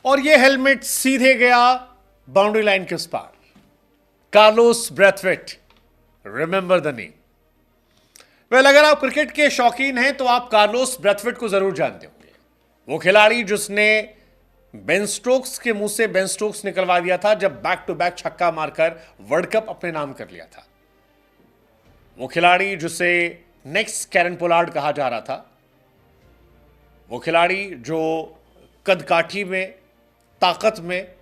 और ये हेलमेट सीधे गया बाउंड्री लाइन के उस पार। Carlos Brathwaite, remember the name. Well, अगर आप क्रिकेट के शौकीन हैं तो आप कार्लोस ब्रैथवेट को जरूर जानते होंगे। वो खिलाड़ी जिसने बेन स्टोक्स के मुंह से बेन स्टोक्स निकलवा दिया था जब बैक टू बैक छक्का मारकर वर्ल्ड कप अपने नाम कर लिया था। वो खिलाड़ी जिसे नेक्स्ट कैरन पोलार्ड कहा जा रहा था। वो खिलाड़ी जो कदकाठी में, ताकत में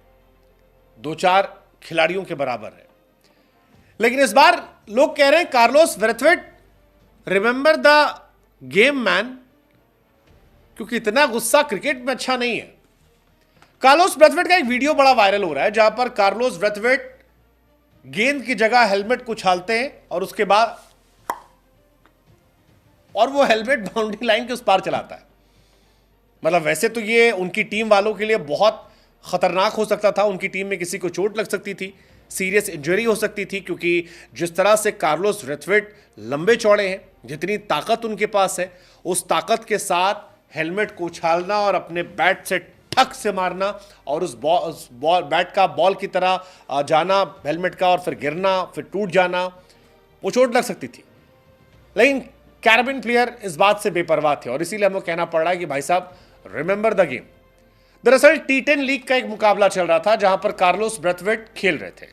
दो चार खिलाड़ियों के बराबर है। लेकिन इस बार लोग कह रहे हैं Carlos Brathwaite, remember the game man, क्योंकि इतना गुस्सा क्रिकेट में अच्छा नहीं है। कार्लोस ब्रैथवेट का एक वीडियो बड़ा वायरल हो रहा है जहां पर कार्लोस ब्रैथवेट गेंद की जगह हेलमेट को उछालते हैं और उसके बाद वो हेलमेट बाउंड्री लाइन के उस पार चलाता है। मतलब वैसे तो ये उनकी टीम वालों के लिए बहुत खतरनाक हो सकता था। उनकी टीम में किसी को चोट लग सकती थी, सीरियस इंजरी हो सकती थी, क्योंकि जिस तरह से कार्लोस ब्रैथवेट लंबे चौड़े हैं, जितनी ताकत उनके पास है, उस ताकत के साथ हेलमेट को उछालना और अपने बैट से ठक से मारना और उस बॉल बैट का बॉल की तरह जाना हेलमेट का और फिर गिरना, फिर टूट जाना, वो चोट लग सकती थी। लेकिन कैरेबियन प्लेयर इस बात से बेपरवाह थे और इसीलिए हमें कहना पड़ रहा है कि भाई साहब, रिमेंबर द गेम। दरअसल T10 लीग का एक मुकाबला चल रहा था जहां पर कार्लोस ब्रैथवेट खेल रहे थे।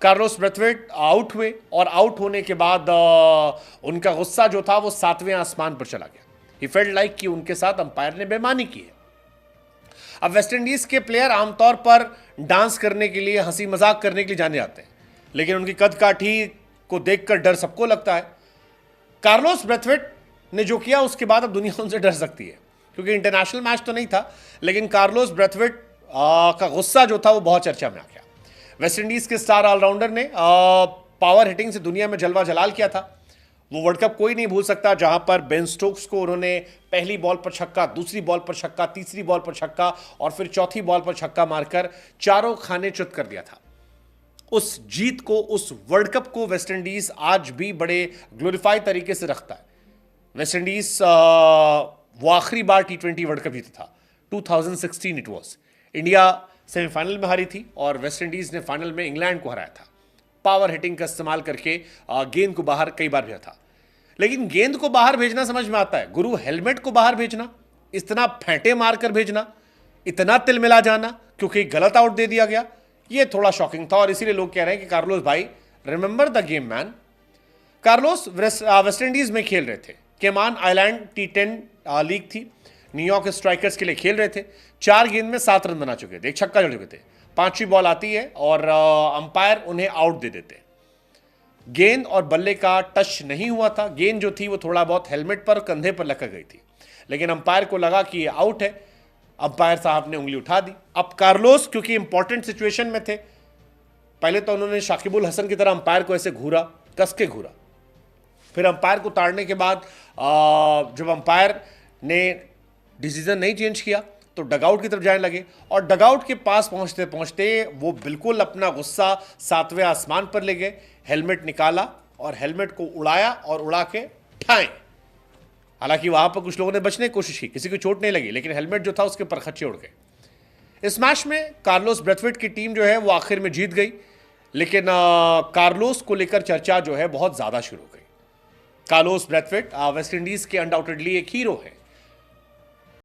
कार्लोस ब्रैथवेट आउट हुए और आउट होने के बाद उनका गुस्सा जो था वो 7वें आसमान पर चला गया। ही फेल्ट लाइक कि उनके साथ अंपायर ने बेईमानी की है। अब वेस्ट इंडीज के प्लेयर आमतौर पर डांस करने के लिए, हंसी मजाक करने के लिए जाने जाते हैं, लेकिन उनकी कदकाठी को देखकर डर सबको लगता है। कार्लोस ब्रैथवेट ने जो किया उसके बाद अब दुनिया उनसे डर सकती है, क्योंकि इंटरनेशनल मैच तो नहीं था, लेकिन कार्लोस ब्रैथवेट का गुस्सा जो था वो बहुत चर्चा में आ गया। वेस्ट इंडीज के स्टार ऑलराउंडर ने पावर हिटिंग से दुनिया में जलवा जलाल किया था। वो वर्ल्ड कप कोई नहीं भूल सकता जहां पर बेन स्टोक्स को उन्होंने पहली बॉल पर छक्का, दूसरी बॉल पर छक्का, तीसरी बॉल पर छक्का और फिर चौथी बॉल पर छक्का मारकर चारों खाने चुत कर दिया था। उस जीत को, उस वर्ल्ड कप को वेस्ट इंडीज आज भी बड़े ग्लोरीफाई तरीके से रखता है। वेस्ट इंडीज वो आखिरी बार T20 वर्ल्ड कप जीता था, 2016 इट वॉज। इंडिया सेमीफाइनल में हारी थी और वेस्ट इंडीज ने फाइनल में इंग्लैंड को हराया था। पावर हिटिंग का इस्तेमाल करके गेंद को बाहर कई बार भेजा था। लेकिन गेंद को बाहर भेजना समझ में आता है, गुरु हेलमेट को बाहर भेजना, इतना फेंटे मारकर भेजना, इतना तिलमिला जाना क्योंकि गलत आउट दे दिया गया, ये थोड़ा शॉकिंग था। और इसीलिए लोग कह रहे हैं कि कार्लोस भाई, remember the game man. Carlos West Indies में खेल रहे थे। केमान आइलैंड T10 लीग थी, न्यूयॉर्क स्ट्राइकर्स के लिए खेल रहे थे। 4 गेंद में 7 रन बना चुके थे, एक छक्का जड़ चुके थे। 5वीं बॉल आती है और अंपायर उन्हें आउट दे देते। गेंद और बल्ले का टच नहीं हुआ था, गेंद जो थी वो थोड़ा बहुत हेलमेट पर, कंधे पर लटक गई थी, लेकिन अंपायर को लगा कि ये आउट है। अंपायर साहब ने उंगली उठा दी। अब कार्लोस क्योंकि इंपॉर्टेंट सिचुएशन में थे, पहले तो उन्होंने शाकिबुल हसन की तरह अंपायर को ऐसे घूरा, कस के घूरा। फिर अंपायर को ताड़ने के बाद जब अंपायर ने डिसीजन नहीं चेंज किया तो डगआउट की तरफ जाने लगे और डगआउट के पास पहुंचते पहुंचते वो बिल्कुल अपना गुस्सा 7वें आसमान पर ले गए। हेलमेट निकाला और हेलमेट को उड़ाया और उड़ा के ठाएं। हालांकि वहां पर कुछ लोगों ने बचने की कोशिश की, किसी को चोट नहीं लगी, लेकिन हेलमेट जो था उसके ऊपर खच्चे उड़ गए। इस मैच में कार्लोस ब्रैथवेट की टीम जो है वो आखिर में जीत गई, लेकिन कार्लोस को लेकर चर्चा जो है बहुत ज्यादा शुरू हो गई। कार्लोस ब्रैथवेट वेस्ट इंडीज के अनडाउटेडली एक हीरो है।